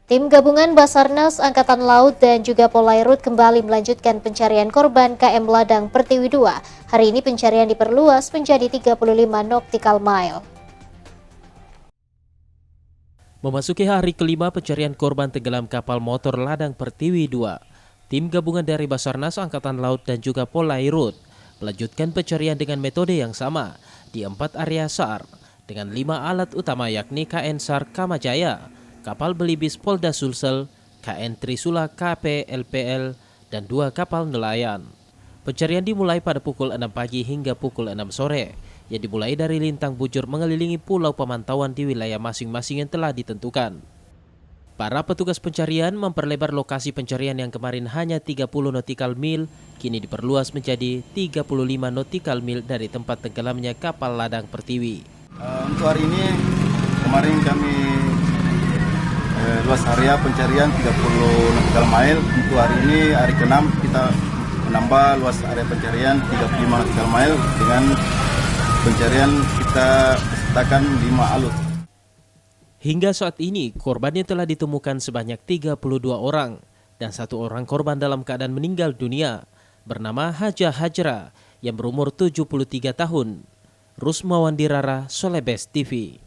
Tim gabungan Basarnas Angkatan Laut dan juga Polairut kembali melanjutkan pencarian korban KM Ladang Pertiwi 2. Hari ini pencarian diperluas menjadi 35 nautical mile. Memasuki hari kelima pencarian korban tenggelam kapal motor Ladang Pertiwi 2, tim gabungan dari Basarnas Angkatan Laut dan juga Polairut melanjutkan pencarian dengan metode yang sama di 4 area SAR dengan 5 alat utama yakni KN SAR Kamajaya, kapal belibis Polda Sulsel, KN Trisula KP LPL, dan 2 kapal nelayan. Pencarian dimulai pada pukul 6 pagi hingga pukul 6 sore, yang dimulai dari lintang bujur mengelilingi pulau pemantauan di wilayah masing-masing yang telah ditentukan. Para petugas pencarian memperlebar lokasi pencarian yang kemarin hanya 30 nautical mil, kini diperluas menjadi 35 nautical mil dari tempat tenggelamnya kapal Ladang Pertiwi. Untuk hari ini, kemarin kami luas area pencarian 30 nautical mile. Untuk hari ini, hari ke-6 kita menambah luas area pencarian 35 nautical mile dengan pencarian kita sertakan 5 alut. Hingga saat ini, korbannya telah ditemukan sebanyak 32 orang dan 1 orang korban dalam keadaan meninggal dunia bernama Haja Hajra yang berumur 73 tahun. Rusmawan Dirara, Solebes TV.